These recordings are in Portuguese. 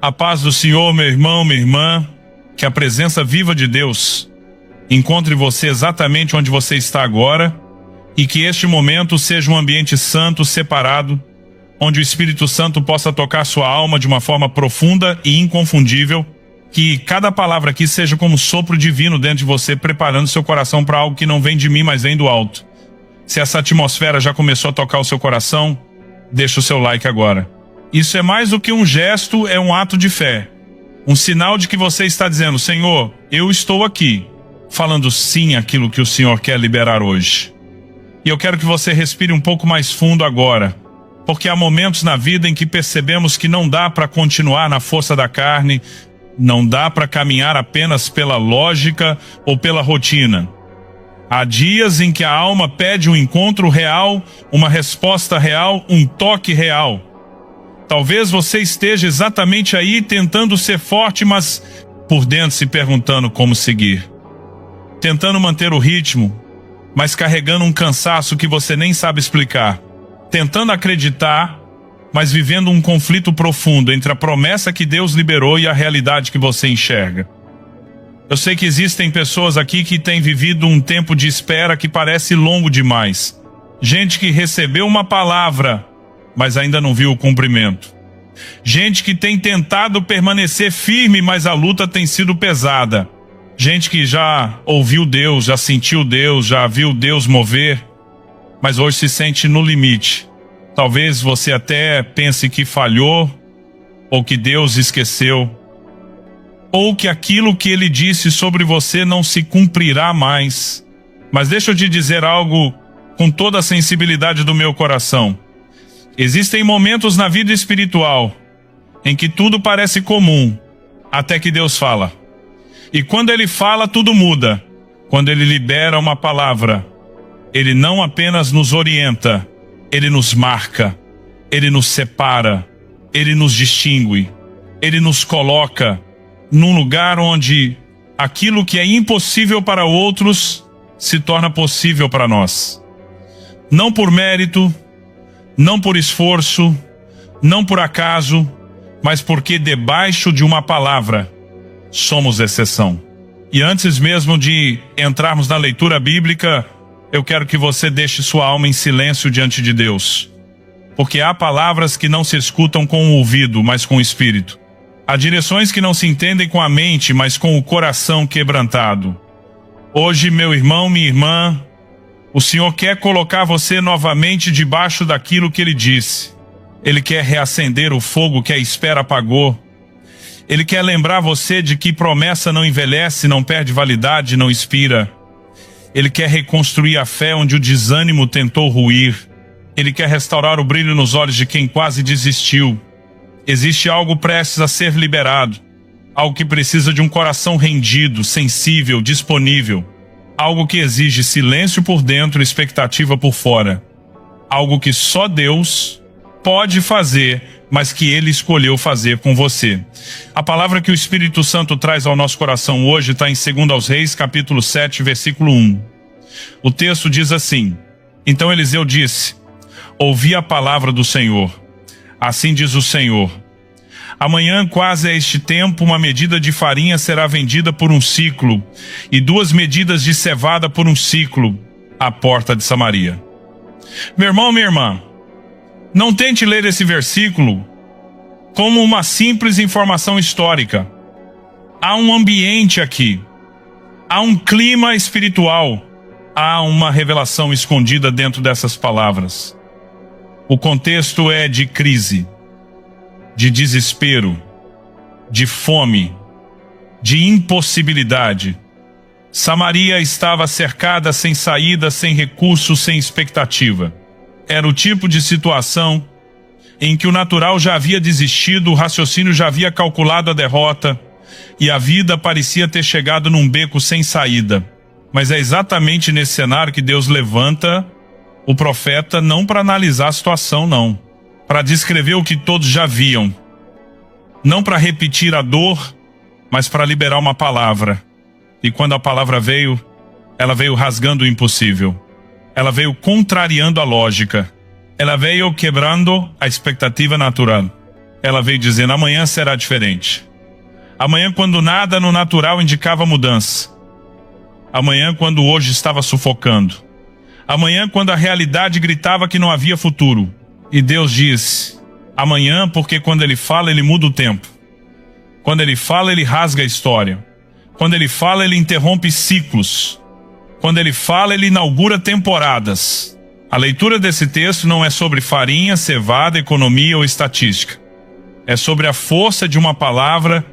A paz do Senhor, meu irmão, minha irmã, que a presença viva de Deus encontre você exatamente onde você está agora e que este momento seja um ambiente santo, separado, onde o Espírito Santo possa tocar sua alma de uma forma profunda e inconfundível, que cada palavra aqui seja como um sopro divino dentro de você, preparando seu coração para algo que não vem de mim, mas vem do alto. Se essa atmosfera já começou a tocar o seu coração, deixa o seu like agora. Isso é mais do que um gesto, é um ato de fé. Um sinal de que você está dizendo: Senhor, eu estou aqui, falando sim àquilo que o Senhor quer liberar hoje. E eu quero que você respire um pouco mais fundo agora, porque há momentos na vida em que percebemos que não dá para continuar na força da carne, não dá para caminhar apenas pela lógica ou pela rotina. Há dias em que a alma pede um encontro real, uma resposta real, um toque real. Talvez você esteja exatamente aí tentando ser forte, mas por dentro se perguntando como seguir. Tentando manter o ritmo, mas carregando um cansaço que você nem sabe explicar. Tentando acreditar, mas vivendo um conflito profundo entre a promessa que Deus liberou e a realidade que você enxerga. Eu sei que existem pessoas aqui que têm vivido um tempo de espera que parece longo demais. Gente que recebeu uma palavra, mas ainda não viu o cumprimento. Gente que tem tentado permanecer firme, mas a luta tem sido pesada. Gente que já ouviu Deus, já sentiu Deus, já viu Deus mover, mas hoje se sente no limite. Talvez você até pense que falhou, ou que Deus esqueceu, ou que aquilo que Ele disse sobre você não se cumprirá mais. Mas deixa eu te dizer algo com toda a sensibilidade do meu coração. Existem momentos na vida espiritual em que tudo parece comum, até que Deus fala. E quando Ele fala, tudo muda. Quando Ele libera uma palavra, Ele não apenas nos orienta, Ele nos marca, Ele nos separa, Ele nos distingue, Ele nos coloca num lugar onde aquilo que é impossível para outros se torna possível para nós. Não por mérito, não por esforço, não por acaso, mas porque debaixo de uma palavra somos exceção. E antes mesmo de entrarmos na leitura bíblica, eu quero que você deixe sua alma em silêncio diante de Deus. Porque há palavras que não se escutam com o ouvido, mas com o espírito. Há direções que não se entendem com a mente, mas com o coração quebrantado. Hoje, meu irmão, minha irmã, o Senhor quer colocar você novamente debaixo daquilo que Ele disse. Ele quer reacender o fogo que a espera apagou. Ele quer lembrar você de que promessa não envelhece, não perde validade, não expira. Ele quer reconstruir a fé onde o desânimo tentou ruir. Ele quer restaurar o brilho nos olhos de quem quase desistiu. Existe algo prestes a ser liberado. Algo que precisa de um coração rendido, sensível, disponível. Algo que exige silêncio por dentro e expectativa por fora. Algo que só Deus pode fazer, mas que Ele escolheu fazer com você. A palavra que o Espírito Santo traz ao nosso coração hoje está em 2 aos Reis, capítulo 7, versículo 1. O texto diz assim: Então Eliseu disse: Ouvi a palavra do Senhor. Assim diz o Senhor: Amanhã, quase a este tempo, uma medida de farinha será vendida por um siclo, e 2 medidas de cevada por um siclo, à porta de Samaria. Meu irmão, minha irmã, não tente ler esse versículo como uma simples informação histórica. Há um ambiente aqui, há um clima espiritual, há uma revelação escondida dentro dessas palavras. O contexto é de crise, de desespero, de fome, de impossibilidade. Samaria estava cercada, sem saída, sem recursos, sem expectativa. Era o tipo de situação em que o natural já havia desistido, o raciocínio já havia calculado a derrota, e a vida parecia ter chegado num beco sem saída. Mas é exatamente nesse cenário que Deus levanta o profeta, não para analisar a situação, não. Para descrever o que todos já viam. Não para repetir a dor, mas para liberar uma palavra. E quando a palavra veio, ela veio rasgando o impossível. Ela veio contrariando a lógica. Ela veio quebrando a expectativa natural. ela veio dizendo: amanhã será diferente. Amanhã, quando nada no natural indicava mudança. Amanhã, quando hoje estava sufocando. Amanhã, quando a realidade gritava que não havia futuro. E Deus disse: amanhã, porque quando Ele fala, Ele muda o tempo. Quando Ele fala, Ele rasga a história. Quando Ele fala, Ele interrompe ciclos. Quando Ele fala, Ele inaugura temporadas. A leitura desse texto não é sobre farinha, cevada, economia ou estatística. É sobre a força de uma palavra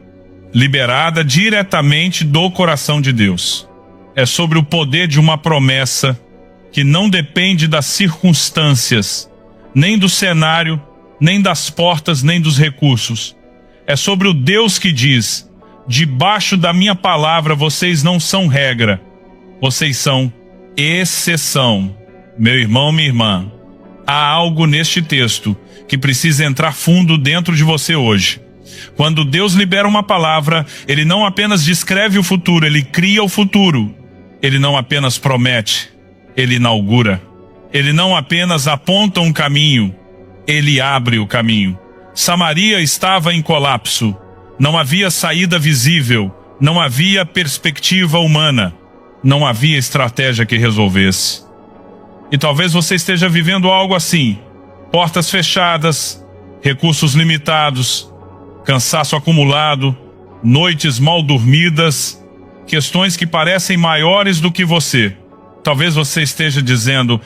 liberada diretamente do coração de Deus. É sobre o poder de uma promessa que não depende das circunstâncias, nem do cenário, nem das portas, nem dos recursos. É sobre o Deus que diz: debaixo da minha palavra vocês não são regra, vocês são exceção. Meu irmão, minha irmã, há algo neste texto que precisa entrar fundo dentro de você hoje. Quando Deus libera uma palavra, Ele não apenas descreve o futuro, Ele cria o futuro. Ele não apenas promete, Ele inaugura. Ele não apenas aponta um caminho, Ele abre o caminho. Samaria estava em colapso. Não havia saída visível, não havia perspectiva humana, não havia estratégia que resolvesse. E talvez você esteja vivendo algo assim: portas fechadas, recursos limitados, cansaço acumulado, noites mal dormidas, questões que parecem maiores do que você. Talvez você esteja dizendo: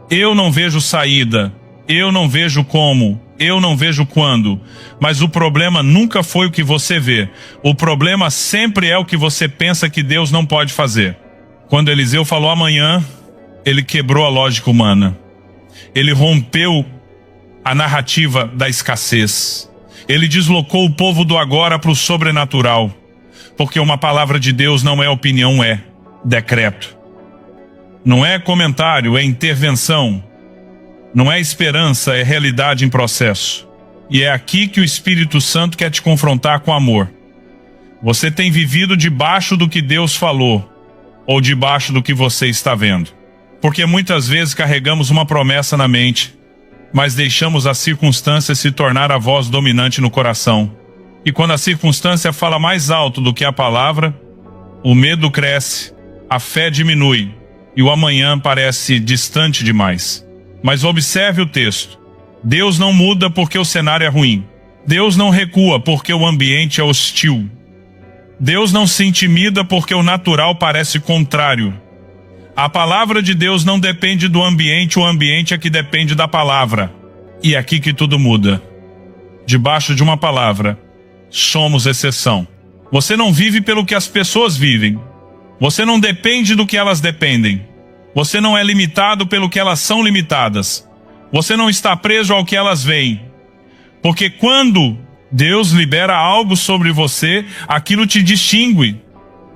eu não vejo saída, eu não vejo como, eu não vejo quando. Mas o problema nunca foi o que você vê. O problema sempre é o que você pensa que Deus não pode fazer. Quando Eliseu falou amanhã, ele quebrou a lógica humana. Ele rompeu a narrativa da escassez. Ele deslocou o povo do agora para o sobrenatural. Porque uma palavra de Deus não é opinião, é decreto. Não é comentário, é intervenção. Não é esperança, é realidade em processo. E é aqui que o Espírito Santo quer te confrontar com amor. Você tem vivido debaixo do que Deus falou, ou debaixo do que você está vendo? Porque muitas vezes carregamos uma promessa na mente, mas deixamos a circunstância se tornar a voz dominante no coração. E quando a circunstância fala mais alto do que a palavra, o medo cresce, a fé diminui, e o amanhã parece distante demais. Mas observe o texto. Deus não muda porque o cenário é ruim. Deus não recua porque o ambiente é hostil. Deus não se intimida porque o natural parece contrário. A palavra de Deus não depende do ambiente, o ambiente é que depende da palavra. E é aqui que tudo muda. Debaixo de uma palavra, somos exceção. Você não vive pelo que as pessoas vivem. Você não depende do que elas dependem. Você não é limitado pelo que elas são limitadas. Você não está preso ao que elas veem. Porque quando Deus libera algo sobre você, aquilo te distingue.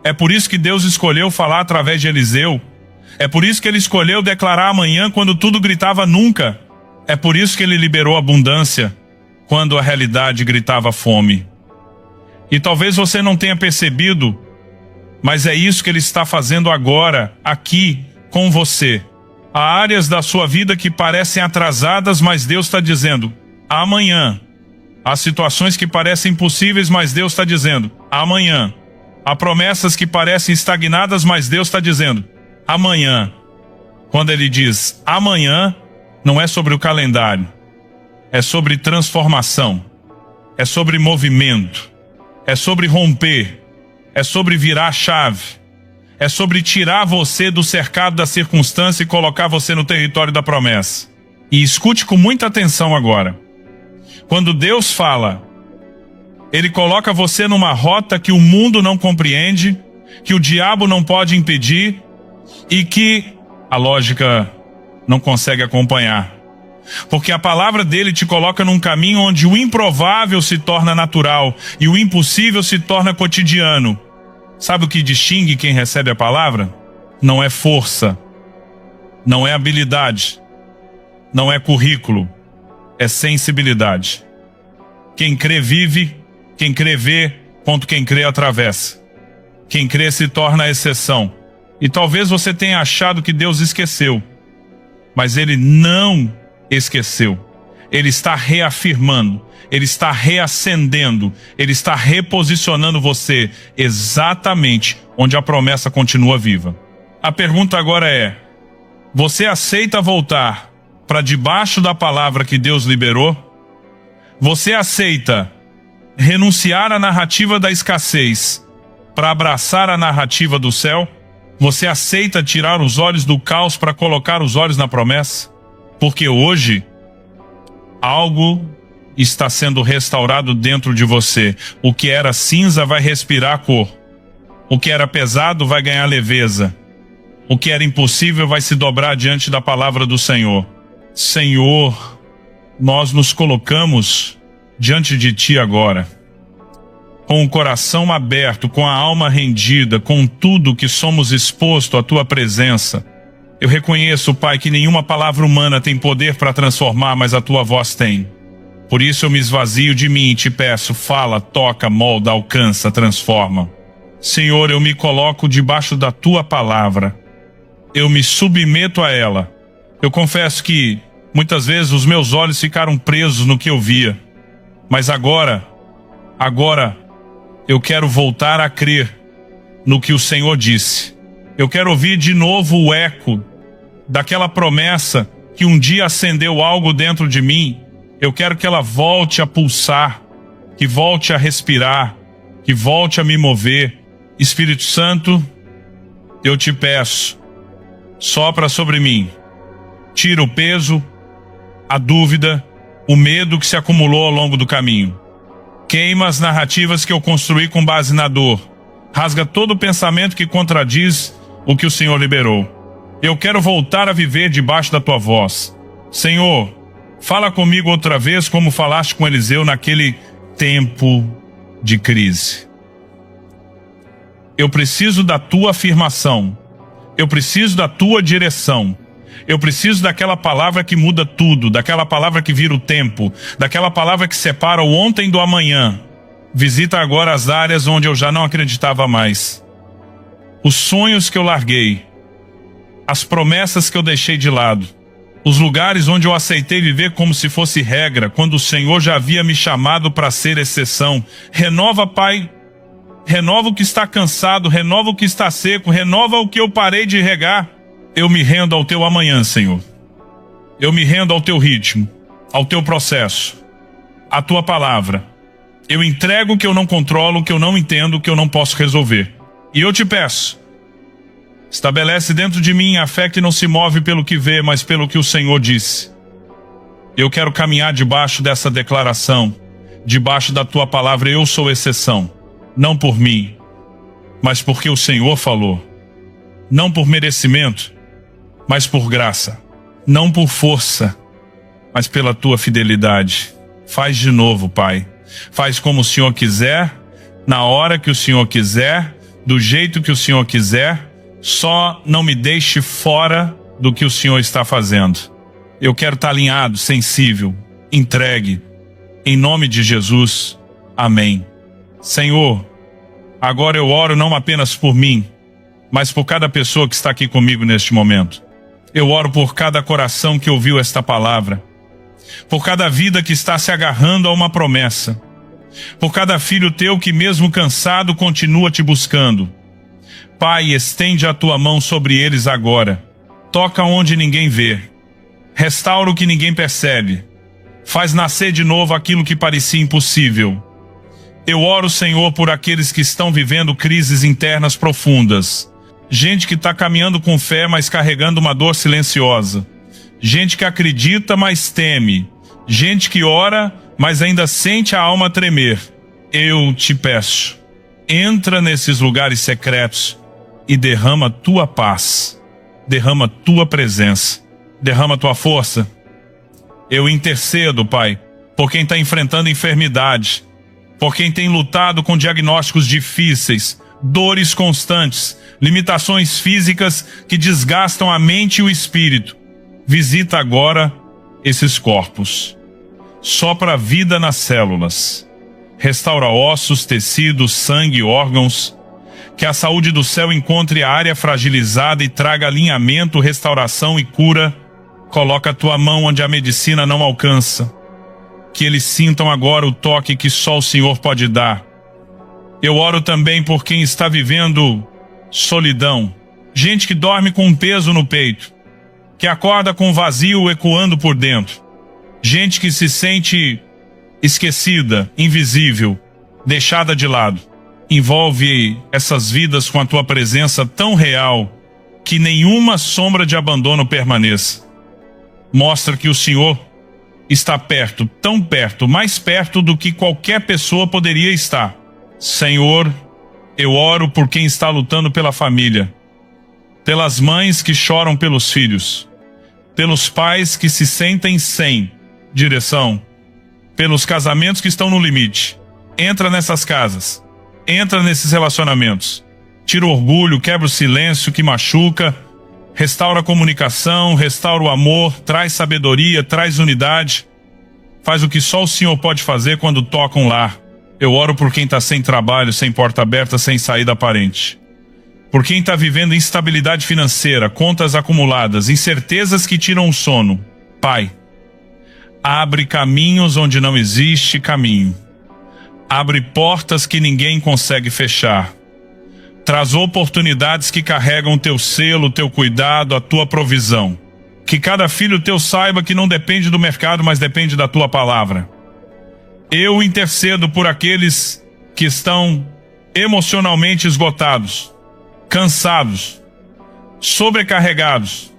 É por isso que Deus escolheu falar através de Eliseu. É por isso que Ele escolheu declarar amanhã quando tudo gritava nunca. É por isso que Ele liberou abundância quando a realidade gritava fome. E talvez você não tenha percebido, mas é isso que Ele está fazendo agora, aqui, com você. Há áreas da sua vida que parecem atrasadas, mas Deus está dizendo: amanhã. Há situações que parecem impossíveis, mas Deus está dizendo: amanhã. Há promessas que parecem estagnadas, mas Deus está dizendo: amanhã. Quando Ele diz amanhã, não é sobre o calendário. É sobre transformação. É sobre movimento. É sobre romper. É sobre virar a chave. É sobre tirar você do cercado da circunstância e colocar você no território da promessa. E escute com muita atenção agora. Quando Deus fala, Ele coloca você numa rota que o mundo não compreende, que o diabo não pode impedir e que a lógica não consegue acompanhar. Porque a palavra dele te coloca num caminho onde o improvável se torna natural e o impossível se torna cotidiano. Sabe o que distingue quem recebe a palavra? Não é força, não é habilidade, não é currículo, é sensibilidade. Quem crê vive, quem crê vê, quanto quem crê atravessa. Quem crê se torna a exceção. E talvez você tenha achado que Deus esqueceu, mas Ele não esqueceu. Ele está reafirmando, Ele está reacendendo, Ele está reposicionando você exatamente onde a promessa continua viva. A pergunta agora é: você aceita voltar para debaixo da palavra que Deus liberou? Você aceita renunciar à narrativa da escassez para abraçar a narrativa do céu? Você aceita tirar os olhos do caos para colocar os olhos na promessa? Porque hoje algo está sendo restaurado dentro de você. O que era cinza vai respirar cor. O que era pesado vai ganhar leveza. O que era impossível vai se dobrar diante da palavra do Senhor. Senhor, nós nos colocamos diante de Ti agora, com o coração aberto, com a alma rendida, com tudo que somos exposto à Tua presença. Eu reconheço, Pai, que nenhuma palavra humana tem poder para transformar, mas a Tua voz tem. Por isso eu me esvazio de mim e Te peço, fala, toca, molda, alcança, transforma. Senhor, eu me coloco debaixo da Tua palavra. Eu me submeto a ela. Eu confesso que muitas vezes os meus olhos ficaram presos no que eu via. Mas agora eu quero voltar a crer no que o Senhor disse. Eu quero ouvir de novo o eco daquela promessa que um dia acendeu algo dentro de mim. Eu quero que ela volte a pulsar, que volte a respirar, que volte a me mover. Espírito Santo, eu te peço, sopra sobre mim. Tira o peso, a dúvida, o medo que se acumulou ao longo do caminho. Queima as narrativas que eu construí com base na dor. Rasga todo o pensamento que contradiz o que o Senhor liberou. Eu quero voltar a viver debaixo da Tua voz. Senhor, fala comigo outra vez como falaste com Eliseu naquele tempo de crise. Eu preciso da Tua afirmação. Eu preciso da Tua direção. Eu preciso daquela palavra que muda tudo, daquela palavra que vira o tempo, daquela palavra que separa o ontem do amanhã. Visita agora as áreas onde eu já não acreditava mais. Os sonhos que eu larguei, as promessas que eu deixei de lado, os lugares onde eu aceitei viver como se fosse regra, quando o Senhor já havia me chamado para ser exceção. Renova, Pai, renova o que está cansado, renova o que está seco, renova o que eu parei de regar. Eu me rendo ao Teu amanhã, Senhor. Eu me rendo ao Teu ritmo, ao Teu processo, à Tua palavra. Eu entrego o que eu não controlo, o que eu não entendo, o que eu não posso resolver. E eu te peço, estabelece dentro de mim a fé que não se move pelo que vê, mas pelo que o Senhor disse. Eu quero caminhar debaixo dessa declaração, debaixo da Tua palavra. Eu sou exceção, não por mim, mas porque o Senhor falou. Não por merecimento, mas por graça. Não por força, mas pela Tua fidelidade. Faz de novo, Pai. Faz como o Senhor quiser, na hora que o Senhor quiser, do jeito que o Senhor quiser. Só não me deixe fora do que o Senhor está fazendo. Eu quero estar alinhado, sensível, entregue. Em nome de Jesus. Amém. Senhor, agora eu oro não apenas por mim, mas por cada pessoa que está aqui comigo neste momento. Eu oro por cada coração que ouviu esta palavra, por cada vida que está se agarrando a uma promessa, por cada filho Teu que mesmo cansado continua Te buscando. Pai, estende a Tua mão sobre eles agora. Toca onde ninguém vê. Restaura o que ninguém percebe. Faz nascer de novo aquilo que parecia impossível. Eu oro, Senhor, por aqueles que estão vivendo crises internas profundas. Gente que está caminhando com fé, mas carregando uma dor silenciosa. Gente que acredita, mas teme. Gente que ora, mas ainda sente a alma tremer. Eu te peço, entra nesses lugares secretos e derrama Tua paz. Derrama Tua presença. Derrama Tua força. Eu intercedo, Pai, por quem está enfrentando enfermidade, por quem tem lutado com diagnósticos difíceis, dores constantes, limitações físicas que desgastam a mente e o espírito. Visita agora esses corpos. Sopra a vida nas células. Restaura ossos, tecidos, sangue, órgãos. Que a saúde do céu encontre a área fragilizada e traga alinhamento, restauração e cura. Coloca a Tua mão onde a medicina não alcança. que eles sintam agora o toque que só o Senhor pode dar. Eu oro também por quem está vivendo solidão, gente que dorme com um peso no peito, que acorda com um vazio ecoando por dentro, gente que se sente esquecida, invisível, deixada de lado. Envolve essas vidas com a tua presença tão real que nenhuma sombra de abandono permaneça. Mostra que o Senhor está perto, tão perto, mais perto do que qualquer pessoa poderia estar. Senhor, eu oro por quem está lutando pela família, pelas mães que choram pelos filhos, pelos pais que se sentem sem direção, pelos casamentos que estão no limite. Entra nessas casas, entra nesses relacionamentos, tira o orgulho, quebra o silêncio que machuca, restaura a comunicação, restaura o amor, traz sabedoria, traz unidade, faz o que só o Senhor pode fazer quando toca um lar. Eu oro por quem está sem trabalho, sem porta aberta, sem saída aparente. Por quem está vivendo instabilidade financeira, contas acumuladas, incertezas que tiram o sono. Pai, abre caminhos onde não existe caminho. Abre portas que ninguém consegue fechar. Traz oportunidades que carregam o teu selo, o teu cuidado, a tua provisão. Que cada filho teu saiba que não depende do mercado, mas depende da tua palavra. Eu intercedo por aqueles que estão emocionalmente esgotados, cansados, sobrecarregados,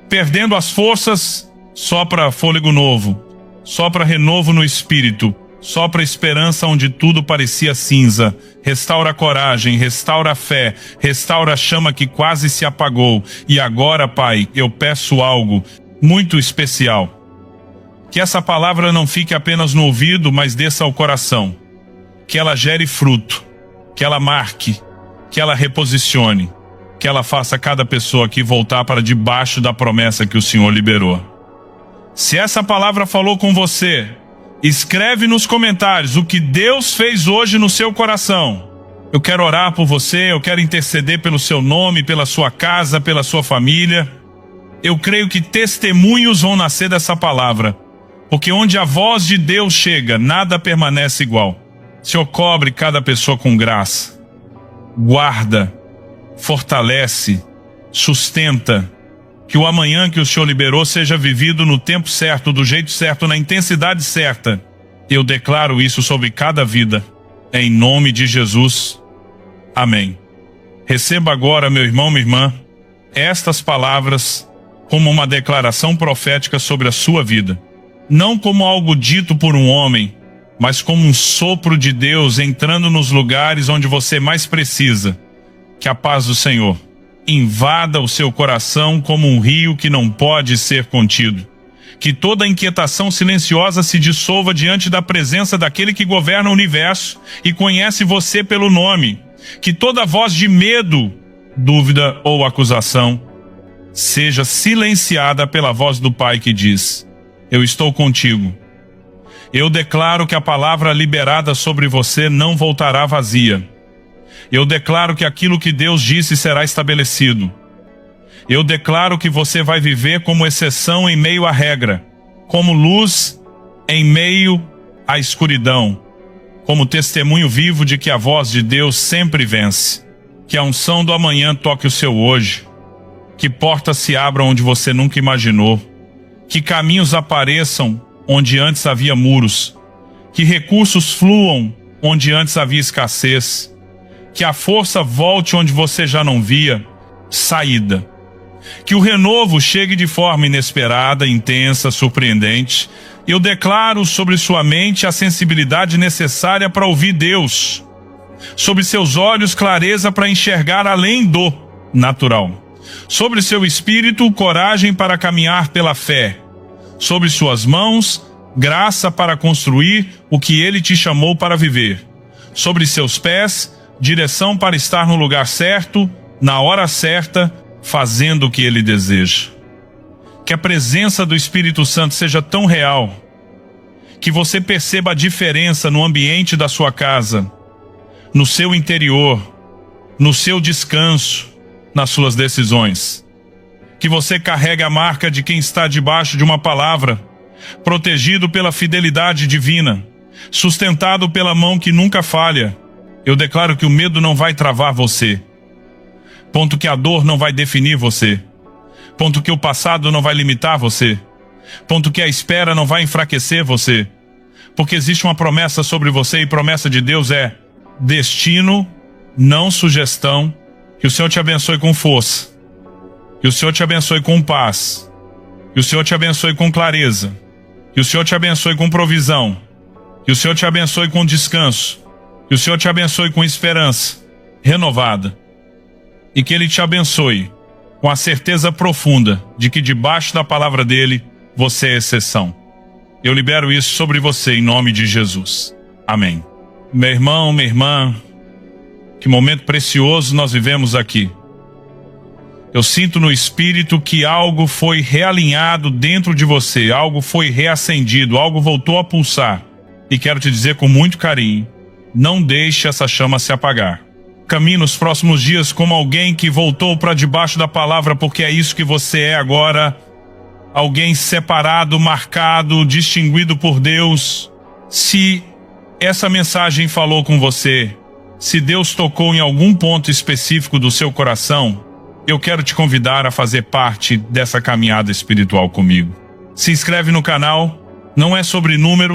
perdendo as forças. Sopra fôlego novo, sopra renovo no espírito, sopra esperança onde tudo parecia cinza, restaura a coragem, restaura a fé, restaura a chama que quase se apagou. E agora, Pai, eu peço algo muito especial. Que essa palavra não fique apenas no ouvido, mas desça ao coração. Que ela gere fruto, que ela marque, que ela reposicione, que ela faça cada pessoa aqui voltar para debaixo da promessa que o Senhor liberou. Se essa palavra falou com você, escreve nos comentários o que Deus fez hoje no seu coração. Eu quero orar por você, eu quero interceder pelo seu nome, pela sua casa, pela sua família. Eu creio que testemunhos vão nascer dessa palavra, porque onde a voz de Deus chega, nada permanece igual. Senhor, cobre cada pessoa com graça, guarda, fortalece, sustenta. Que o amanhã que o Senhor liberou seja vivido no tempo certo, do jeito certo, na intensidade certa. Eu declaro isso sobre cada vida, em nome de Jesus. Amém. Receba agora, meu irmão, minha irmã, estas palavras como uma declaração profética sobre a sua vida. Não como algo dito por um homem, mas como um sopro de Deus entrando nos lugares onde você mais precisa. Que a paz do Senhor invada o seu coração como um rio que não pode ser contido. Que toda inquietação silenciosa se dissolva diante da presença daquele que governa o universo e conhece você pelo nome. Que toda voz de medo, dúvida ou acusação seja silenciada pela voz do Pai que diz: eu estou contigo. Eu declaro que a palavra liberada sobre você não voltará vazia. Eu declaro que aquilo que Deus disse será estabelecido. Eu declaro que você vai viver como exceção em meio à regra, como luz em meio à escuridão, como testemunho vivo de que a voz de Deus sempre vence. Que a unção do amanhã toque o seu hoje, que portas se abram onde você nunca imaginou, que caminhos apareçam onde antes havia muros, que recursos fluam onde antes havia escassez, que a força volte onde você já não via saída. Que o renovo chegue de forma inesperada, intensa, surpreendente. Eu declaro sobre sua mente a sensibilidade necessária para ouvir Deus. Sobre seus olhos, clareza para enxergar além do natural. Sobre seu espírito, coragem para caminhar pela fé. Sobre suas mãos, graça para construir o que Ele te chamou para viver. Sobre seus pés, direção para estar no lugar certo, na hora certa, fazendo o que Ele deseja. Que a presença do Espírito Santo seja tão real, que você perceba a diferença no ambiente da sua casa, no seu interior, no seu descanso, nas suas decisões. Que você carregue a marca de quem está debaixo de uma palavra, protegido pela fidelidade divina, sustentado pela mão que nunca falha. Eu declaro que o medo não vai travar você, ponto que a dor não vai definir você, ponto que o passado não vai limitar você, ponto que a espera não vai enfraquecer você, porque existe uma promessa sobre você, e promessa de Deus é destino, não sugestão. Que o Senhor te abençoe com força, que o Senhor te abençoe com paz, que o Senhor te abençoe com clareza, que o Senhor te abençoe com provisão, que o Senhor te abençoe com descanso, que o Senhor te abençoe com esperança renovada, e que Ele te abençoe com a certeza profunda de que debaixo da palavra dEle você é exceção. Eu libero isso sobre você em nome de Jesus. Amém. Meu irmão, minha irmã, que momento precioso nós vivemos aqui. Eu sinto no espírito que algo foi realinhado dentro de você, algo foi reacendido, algo voltou a pulsar. E quero te dizer com muito carinho, não deixe essa chama se apagar. Caminhe nos próximos dias como alguém que voltou para debaixo da palavra, porque é isso que você é agora. Alguém separado, marcado, distinguido por Deus. Se essa mensagem falou com você, se Deus tocou em algum ponto específico do seu coração, eu quero te convidar a fazer parte dessa caminhada espiritual comigo. Se inscreve no canal, não é sobre número,